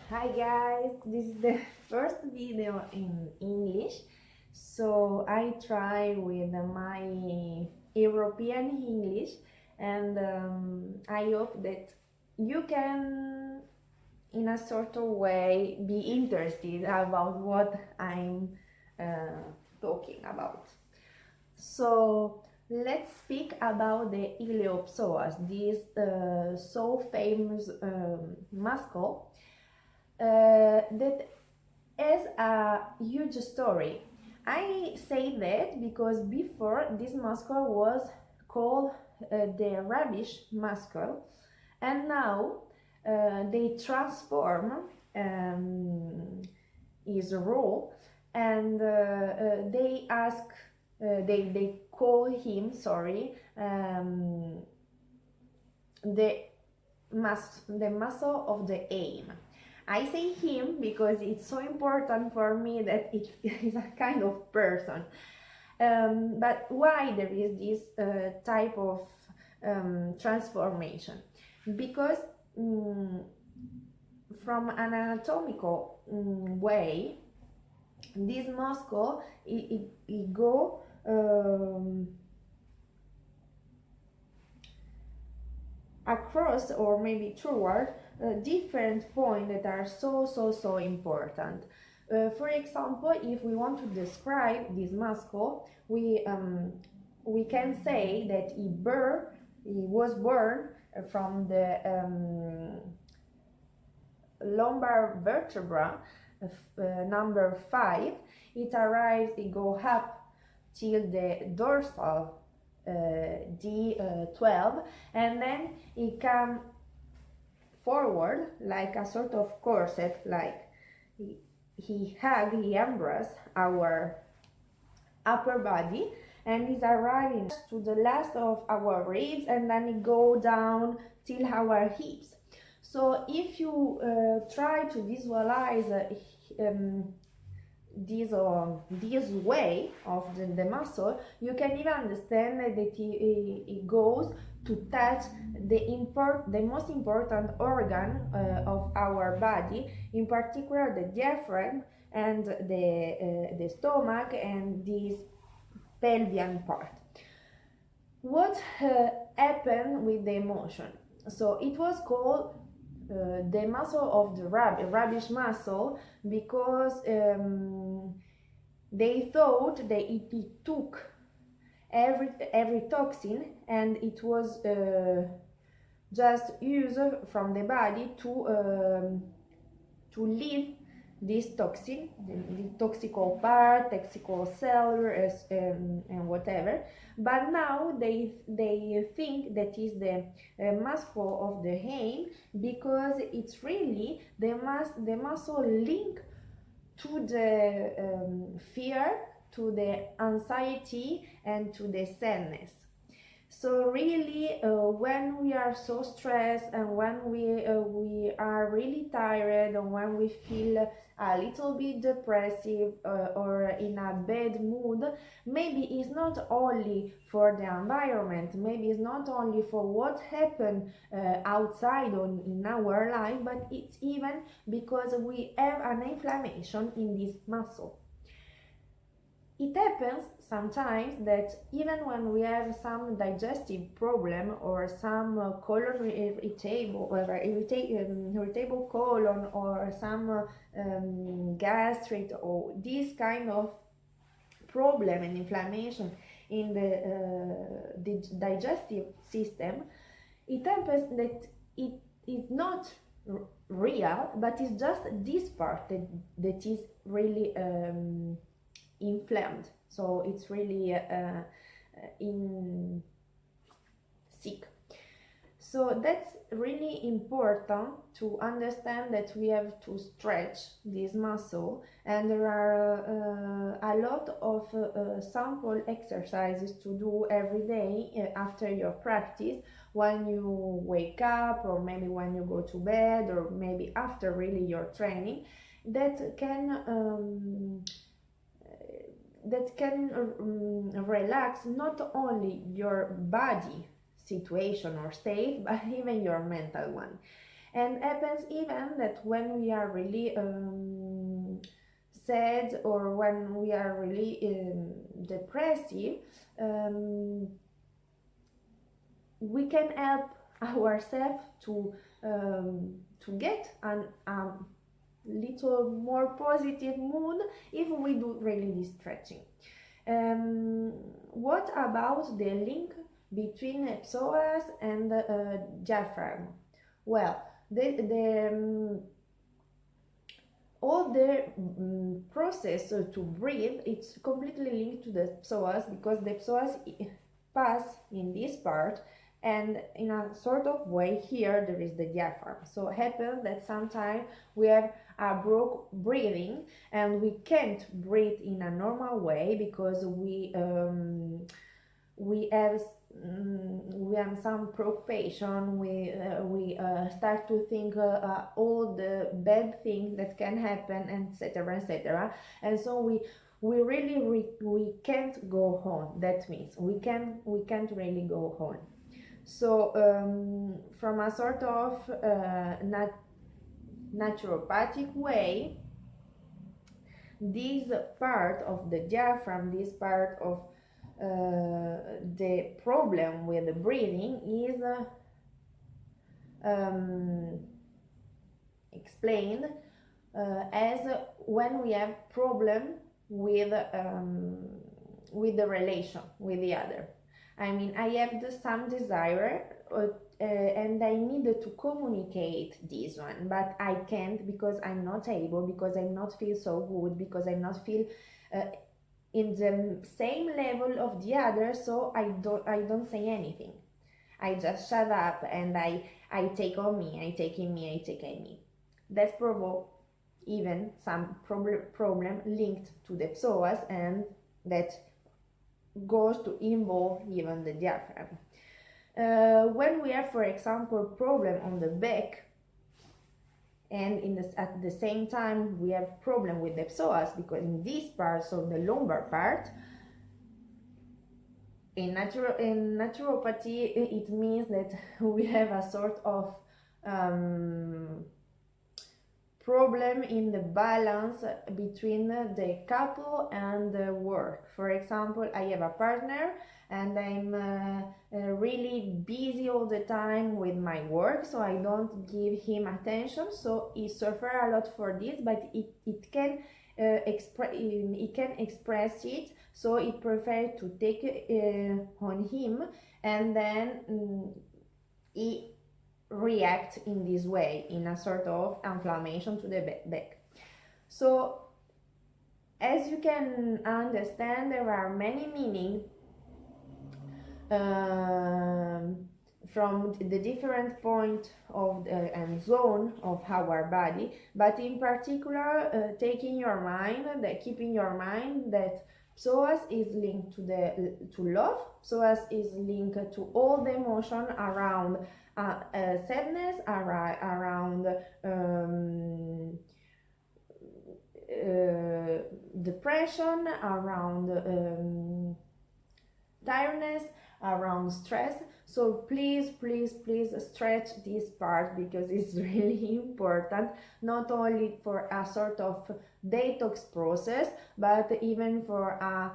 Hi guys, this is the first video in English, so I try with my European English, and I hope that you can in a sort of way be interested about what I'm talking about. So let's speak about the Ileopsoas, this so famous mascot that has a huge story. I say that because before this mascot was called the rubbish mascot, and now they transform his role, and they ask, they call him, the muscle of the aim. I say him because it's so important for me that it is a kind of person. But why there is this type of transformation? Because from an anatomical way, this muscle it go across, or maybe toward different points that are so important. For example, if we want to describe this muscle, we can say that he was born from the lumbar vertebra, number 5. It go up till the dorsal D12, and then it come forward like a sort of corset, like he embrace our upper body, and is arriving to the last of our ribs, and then it go down till our hips. So if you try to visualize this way of the muscle, you can even understand that it goes to touch the most important organ of our body, in particular the diaphragm and the stomach and this pelvian part. What happened with the emotion? So it was called the muscle of the rubbish muscle, because they thought that it took every toxin, and it was just used from the body to leave this toxin, the toxical part, toxical cell, and whatever. But now they think that is the muscle of the aim, because it's really the muscle link to the fear, to the anxiety, and to the sadness. So really, when we are so stressed, and when we are really tired, and when we feel a little bit depressive or in a bad mood, maybe it's not only for the environment, maybe it's not only for what happened outside in our life, but it's even because we have an inflammation in this muscle. It happens sometimes that even when we have some digestive problem, or some colon irritable colon, or some gastric, or this kind of problem and inflammation in the digestive system, it happens that it is not real, but it's just this part that is really inflamed. So it's really in sick. So that's really important to understand, that we have to stretch this muscle, and there are a lot of sample exercises to do every day after your practice, when you wake up, or maybe when you go to bed, or maybe after really your training, that can relax not only your body situation or state, but even your mental one. And happens even that when we are really sad, or when we are really depressive, um, we can help ourselves to get a little more positive mood if we do really this stretching. What about the link between psoas and diaphragm? Well, all the process to breathe, it's completely linked to the psoas, because the psoas pass in this part, and in a sort of way here there is the diaphragm. So it happens that sometimes we have a broke breathing and we can't breathe in a normal way because we have some preoccupation. We start to think all the bad things that can happen, etc., etc., and so we really we can't go on. That means we can't really go on. So from a sort of naturopathic way, this part of the diaphragm, this part of the problem with the breathing is explained as when we have problem with the relation with the other. I mean, I have some desire and I needed to communicate this one, but I can't because I'm not able, because I'm not feel so good, because I'm not feel in the same level of the other, so I don't say anything. I just shut up and I take on me, I take in me. That's provoke even some problem linked to the psoas, and that goes to involve even the diaphragm. When we have, for example, problem on the back, and at the same time we have problem with the psoas, because in this part, so the lumbar part, in naturopathy it means that we have a sort of problem in the balance between the couple and the work. For example, I have a partner and I'm really busy all the time with my work, so I don't give him attention, so he suffers a lot for this, but it can express it, so it prefers to take on him, and then he react in this way, in a sort of inflammation to the back. So as you can understand, there are many meanings from the different point of and zone of our body, but in particular keeping your mind that psoas is linked to love. Psoas is linked to all the emotion around sadness, around depression, around tiredness, around stress. So please stretch this part, because it's really important, not only for a sort of detox process, but even for a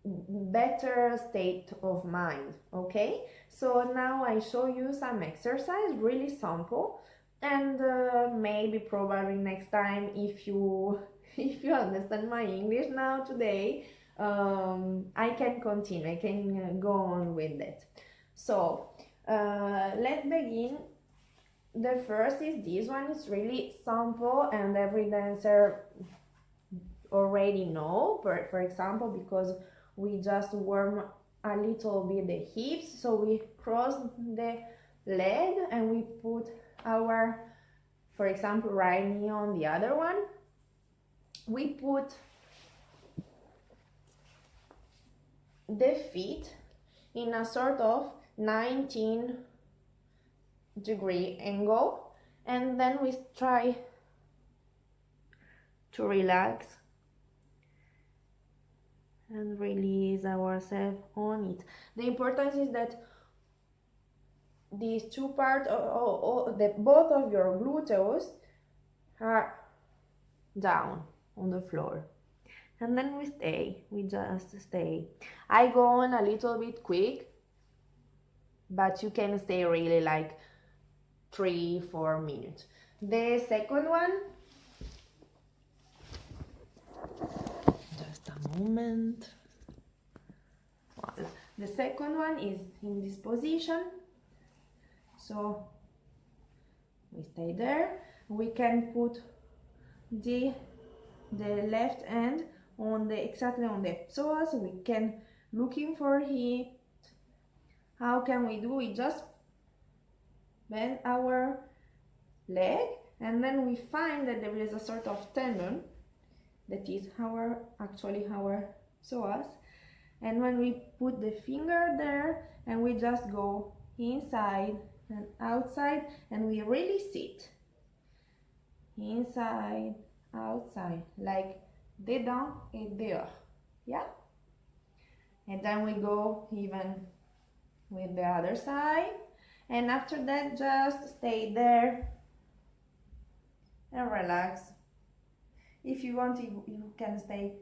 better state of mind. Okay, so now I show you some exercise, really simple, and maybe probably next time, if you understand my English now today, I can continue, I can go on with that. So let's begin. The first is this one. Is really simple and every dancer already know, for example, because we just warm a little bit the hips. So we cross the leg and we put our, for example, right knee on the other one. We put the feet in a sort of 19-degree angle, and then we try to relax and release ourselves on it. The importance is that these two parts, both of your gluteus are down on the floor. And then we just stay. I go on a little bit quick, but you can stay really like 3-4 minutes. The second one, just a moment. Voila. The second one is in this position, so we stay there. We can put the left hand on exactly on the psoas. We can looking for it. How can we do it? Just bend our leg, and then we find that there is a sort of tendon that is actually our psoas. And when we put the finger there and we just go inside and outside, and we really sit inside, outside, like dedans et dehors, yeah? And then we go even with the other side, and after that just stay there and relax. If you want, you can stay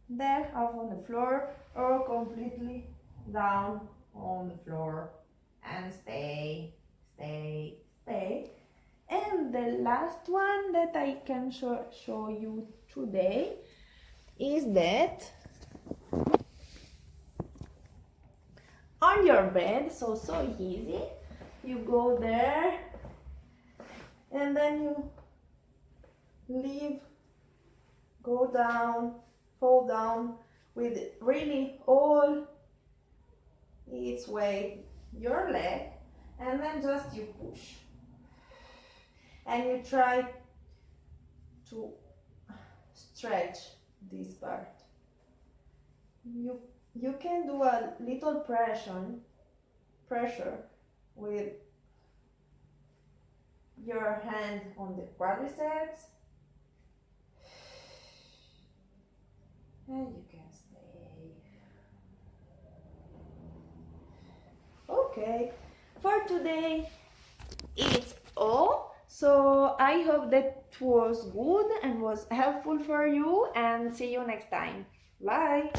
there off on the floor or completely down on the floor and stay. And the last one that I can show you today is that on your bed, so easy, you go there and then you go down, fall down with really all its weight, your leg, and then just you push. And you try to stretch this part. You can do a little pressure with your hand on the quadriceps, and you can stay. Okay, for today it's all. So I hope that was good and was helpful for you, and see you next time. Bye!